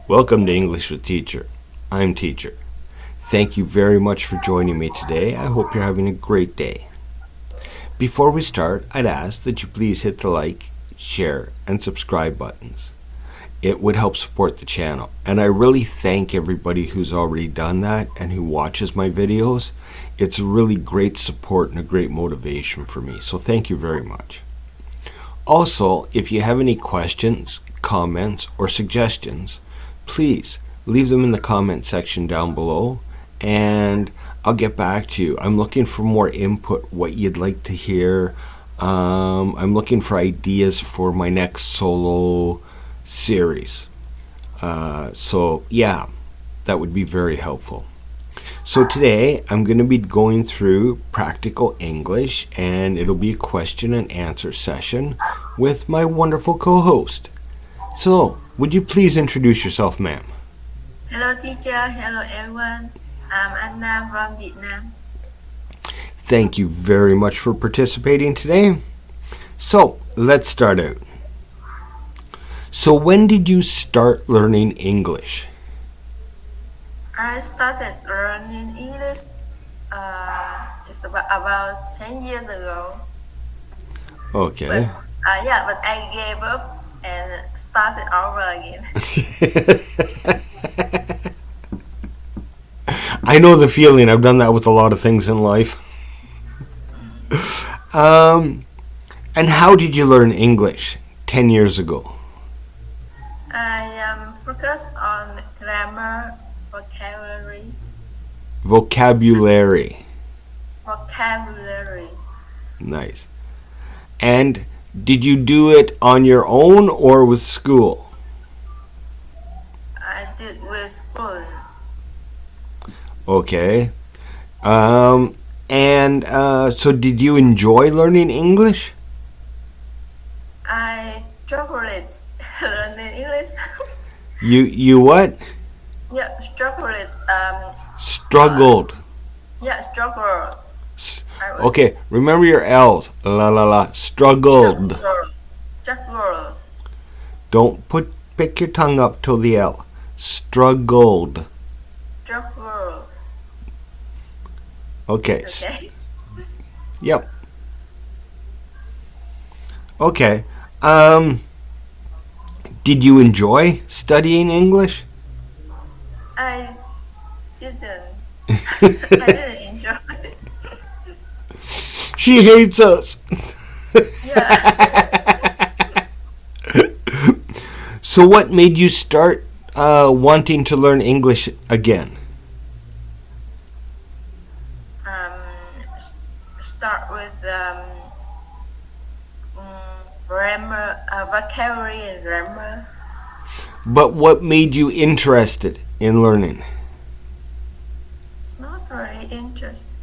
Welcome to English with Teacher. I'm Teacher. Thank you very much for joining me today. I hope you're having a great day. Before we start, I'd ask that you please hit the like, share, and subscribe buttons. It would help support the channel, and I really thank everybody who's already done that and who watches my videos. It's a really great support and a great motivation for me, so thank you very much. Also, if you have any questions, comments, or suggestions, please leave them in the comment section down below and I'll get back to you. I'm looking for more input, what you'd like to hear. I'm looking for ideas for my next solo series. So yeah, that would be very helpful. So today I'm going to be going through practical English, and it'll be a question and answer session with my wonderful co-host. So, would you please introduce yourself, ma'am? Hello, teacher. Hello, everyone. I'm Anna from Vietnam. Thank you very much for participating today. So, let's start out. So, when did you start learning English? I started learning English it's about 10 years ago. Okay. But I gave up and started over again. I know the feeling. I've done that with a lot of things in life. And how did you learn English 10 years ago? I focused on grammar, vocabulary. Vocabulary. Vocabulary. Nice. And did you do it on your own or with school? I did with school. Okay. So did you enjoy learning English? I struggled learning English. You what? Yeah, struggled. Struggled. Struggled. Okay, remember your L's. La la la. Struggled. Struggled. Don't pick your tongue up till the L. Struggled. Struggled. Okay. Okay. Yep. Okay. Did you enjoy studying English? I didn't. I didn't enjoy it. She hates us. Yeah. So what made you start wanting to learn English again? Start with grammar, vocabulary and grammar. But what made you interested in learning? It's not really interesting.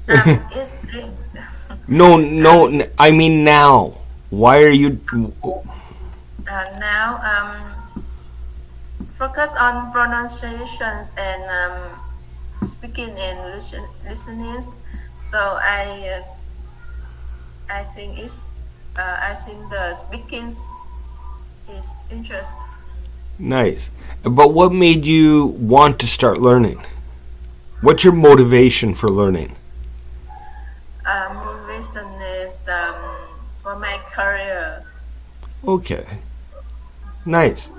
It's No, I mean now. Why are you... now focus on pronunciation and speaking and listening. So I think the speaking is interesting. Nice. But what made you want to start learning? What's your motivation for learning? Motivation is for my career. Okay. Nice.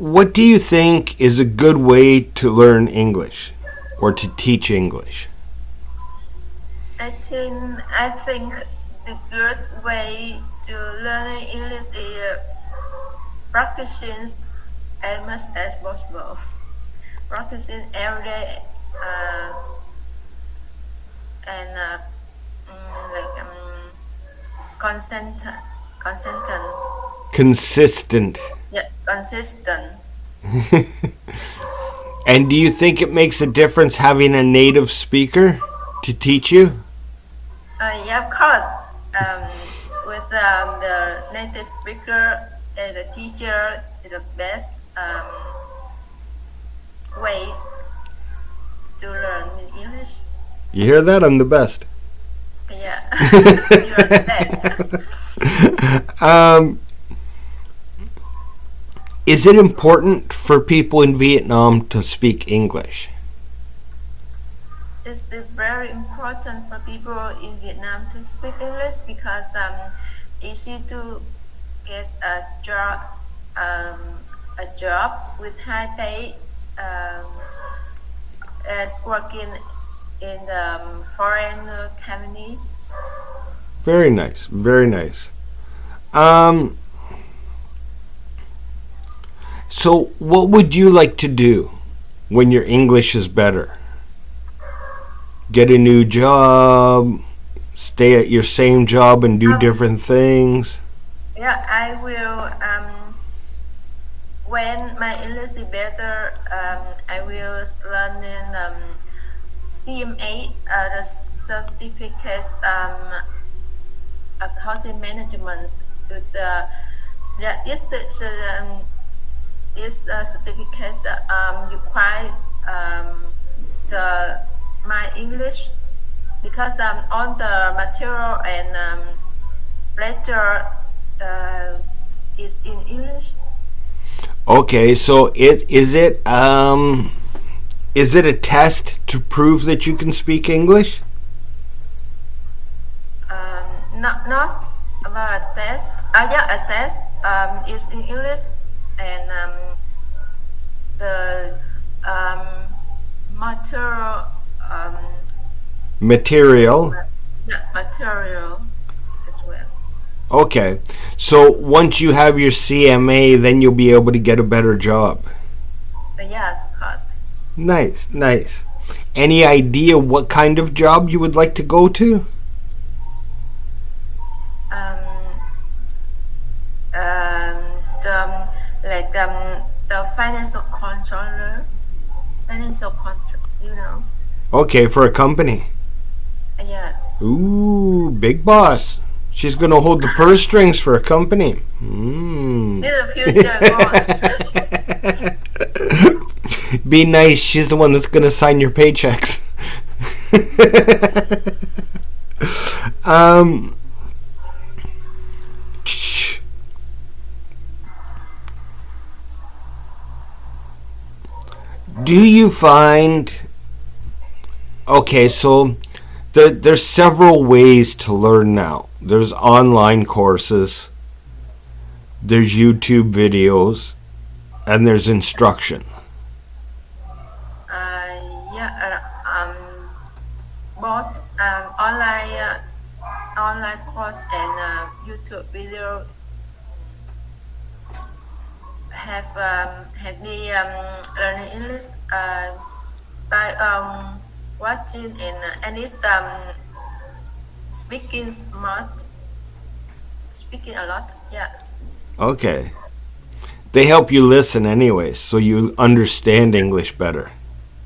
What do you think is a good way to learn English or to teach English? I think the good way to learn English is practicing as much as possible. Practicing every day and consistent. Consistent. Yeah, consistent. And do you think it makes a difference having a native speaker to teach you? Yeah, of course. With the native speaker and the teacher is the best ways to You hear that? I'm the best. Yeah, you are the best. Is it important for people in Vietnam to speak English? It's very important for people in Vietnam to speak English because easy to get um, a job with high pay as working in the foreign companies. Very nice. Very nice. Um, so, what would you like to do when your English is better? Get a new job, stay at your same job and do different things? Yeah, I will. When my English is better, I will learn in CMA, the certificate accounting management. With yeah, this certificate requires the my English because all the material and lecture is in English. Okay, so is it a test to prove that you can speak English? Not about a test. Yeah, a test is in English and the material. Material. Yeah, material as well. Okay, so once you have your CMA, then you'll be able to get a better job. But yes, of course. Nice, nice. Any idea what kind of job you would like to go to? The financial controller, you know. Okay, for a company. Yes. Ooh, big boss. She's going to hold the purse strings for a company. Mm. In the future, Be nice. She's the one that's going to sign your paychecks. Do you find... Okay, so there's several ways to learn now. There's online courses, there's YouTube videos, and there's instruction. Both online course and YouTube video have me learning English by watching and it's speaking smart, speaking a lot. Yeah. Okay. They help you listen anyway, so you understand English better.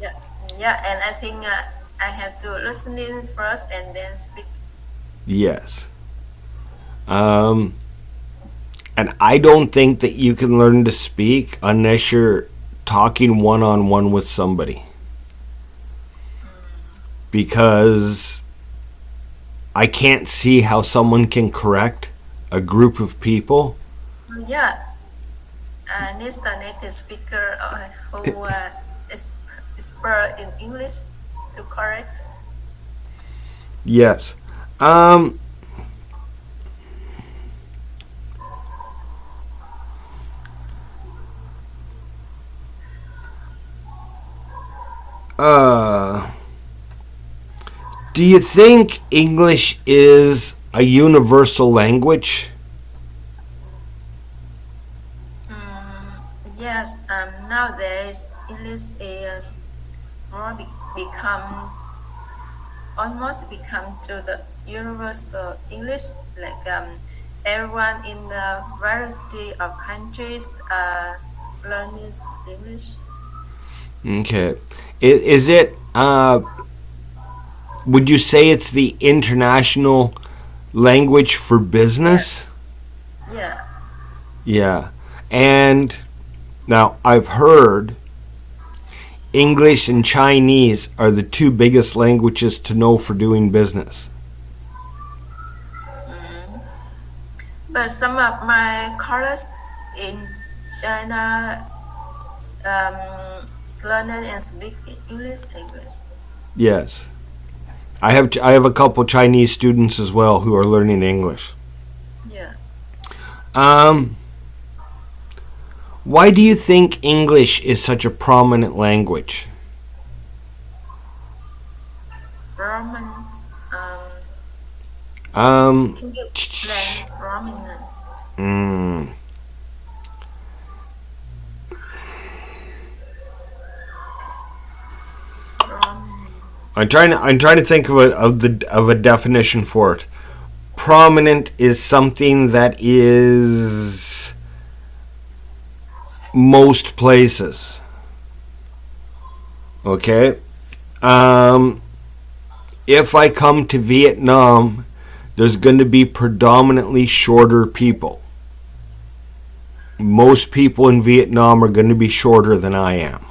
Yeah, yeah, and I think I have to listen in first and then speak. Yes. And I don't think that you can learn to speak unless you're talking one-on-one with somebody. Because I can't see how someone can correct a group of people. Yeah, needs the native speaker who is expert in English to correct. Yes. Do you think English is a universal language? Yes, nowadays English is more almost become to the universal English. Like everyone in the variety of countries learning English. Okay. Is it, would you say it's the international language for business? Yeah. Yeah. And now I've heard English and Chinese are the two biggest languages to know for doing business. But some of my colleagues in China learn and speak English. Yes. I have a couple Chinese students as well who are learning English. Yeah. Why do you think English is such a prominent language? Prominent. Um. Can you explain prominent? I'm trying to think of a definition for it. Prominent is something that is most places. Okay? If I come to Vietnam, there's going to be predominantly shorter people. Most people in Vietnam are going to be shorter than I am.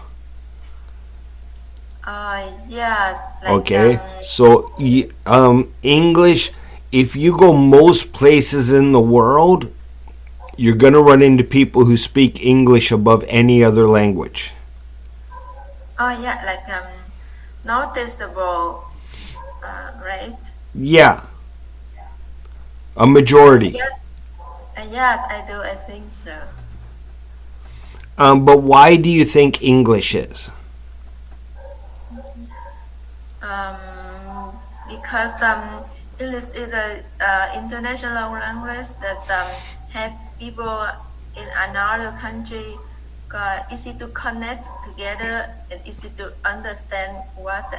Yeah. Like, Okay? So, English, if you go most places in the world, you're going to run into people who speak English above any other language. Yeah, like noticeable, right? Yeah. A majority. Yes, yes, I do. I think so. But why do you think English is? Because English is the international language that have people in another country easy to connect together and easy to understand what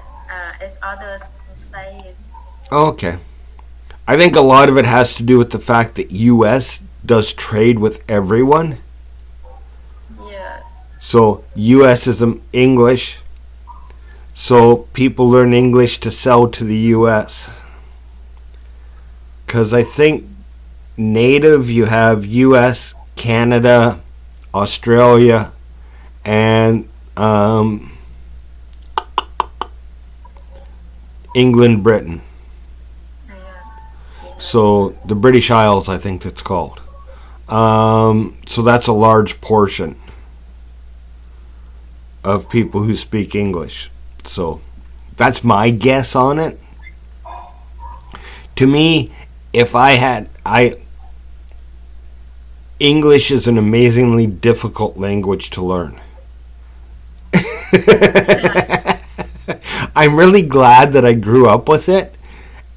each other saying. Okay. I think a lot of it has to do with the fact that U.S. does trade with everyone. Yeah. So U.S. is English. So people learn English to sell to the U.S. Because I think native you have U.S., Canada, Australia, and England, Britain. Yeah. So the British Isles, I think it's called. So that's a large portion of people who speak English. So that's my guess on it. To me, English is an amazingly difficult language to learn. I'm really glad that I grew up with it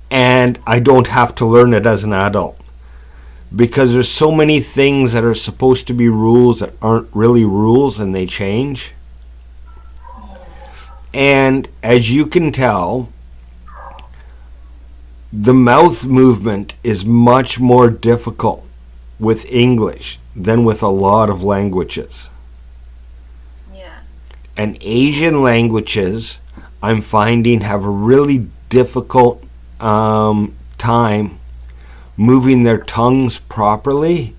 and I don't have to learn it as an adult. Because there's so many things that are supposed to be rules that aren't really rules and they change. And as you can tell, the mouth movement is much more difficult with English than with a lot of languages. Yeah. And Asian languages, I'm finding, have a really difficult time moving their tongues properly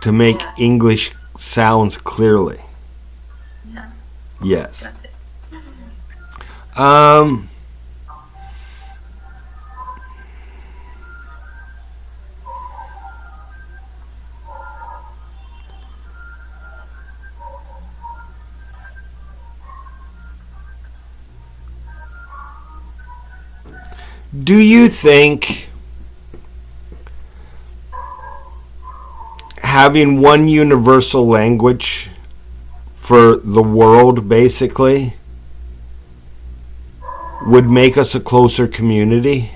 to make English sounds clearly. Yeah. Yes. That's it. Do you think having one universal language for the world basically would make us a closer community?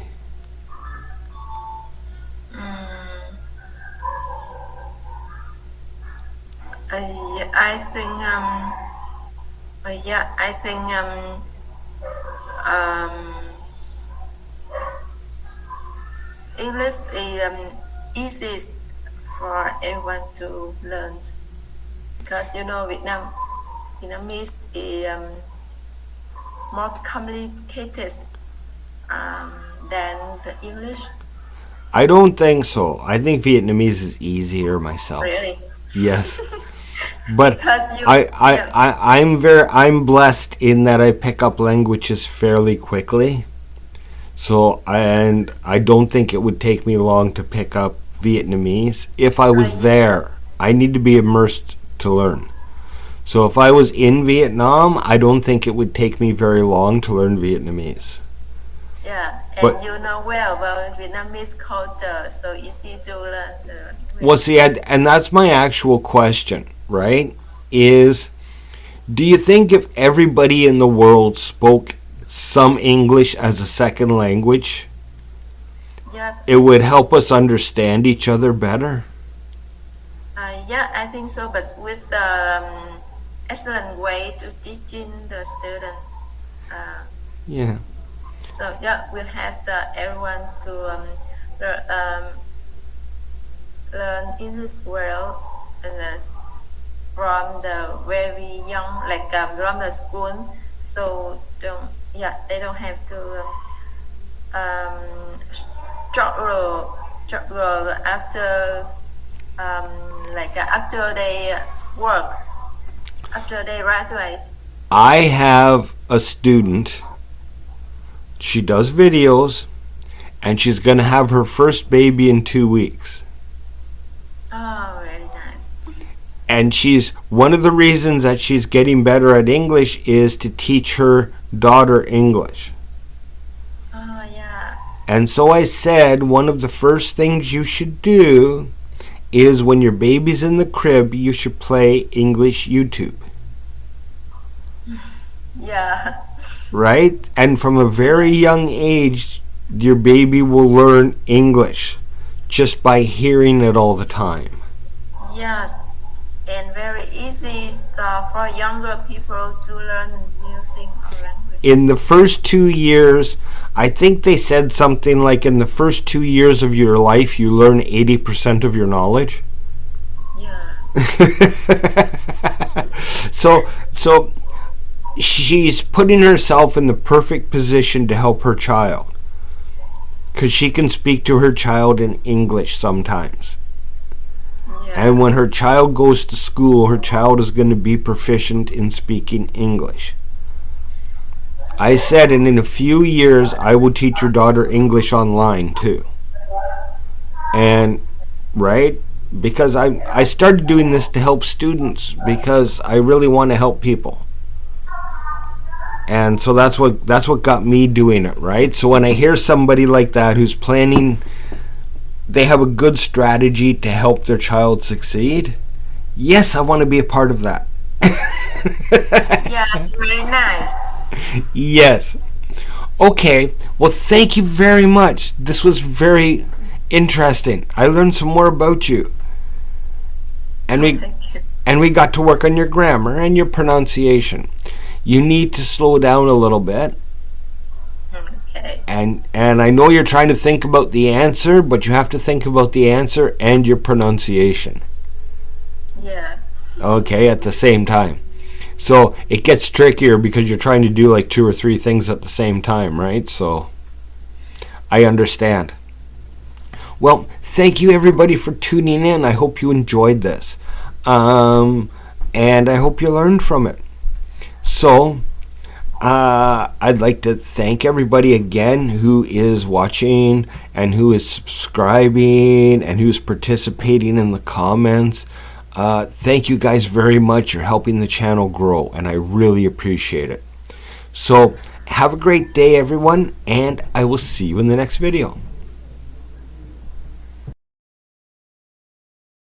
Yeah, I think English is easiest for everyone to learn because Vietnamese is more complicated than the English. I don't think so. I think Vietnamese is easier myself. Really? Yes. But because you, yeah, I'm blessed in that I pick up languages fairly quickly. So and I don't think it would take me long to pick up Vietnamese if I was there. I need to be immersed to learn. So if I was in Vietnam, I don't think it would take me very long to learn Vietnamese. yeah, and But you know well about Vietnamese culture, so easy to learn the well, see, and that's my actual question, right? Is do you think if everybody in the world spoke some English as a second language, yeah, it would help us understand each other better? yeah, I think so, but with the excellent way to teaching the student. Uh, Yeah. so yeah, we'll have everyone to learn English well and from the very young, like from the school. So they don't have to struggle after after they work, after they graduate. I have a student. She does videos, and she's going to have her first baby in 2 weeks. Oh, very nice. And she's one of the reasons that she's getting better at English is to teach her daughter English. Oh, yeah. And so I said one of the first things you should do is when your baby's in the crib, you should play English YouTube. Yeah. Right? And from a very young age, your baby will learn English just by hearing it all the time. Yes. And very easy for younger people to learn new things or language. In the first 2 years, I think they said something like in the first 2 years of your life, you learn 80% of your knowledge. Yeah. So she's putting herself in the perfect position to help her child, because she can speak to her child in English sometimes. Yeah. And when her child goes to school, her child is going to be proficient in speaking English. I said, and in a few years, I will teach your daughter English online too. And, right? Because I started doing this to help students because I really want to help people. And so that's what got me doing it, right? So when I hear somebody like that who's planning, they have a good strategy to help their child succeed, yes, I want to be a part of that. Yes, very nice. Yes. Okay, well, thank you very much. This was very interesting. I learned some more about you. And Thank you. we got to work on your grammar and your pronunciation. You need to slow down a little bit. Okay. And I know you're trying to think about the answer, but you have to think about the answer and your pronunciation. Yeah. Okay, at the same time. So it gets trickier because you're trying to do like 2 or 3 things at the same time, right? So I understand. Well, thank you everybody for tuning in. I hope you enjoyed this. And I hope you learned from it. So I'd like to thank everybody again who is watching and who is subscribing and who's participating in the comments. Thank you guys very much. You're helping the channel grow, and I really appreciate it. So have a great day, everyone, and I will see you in the next video.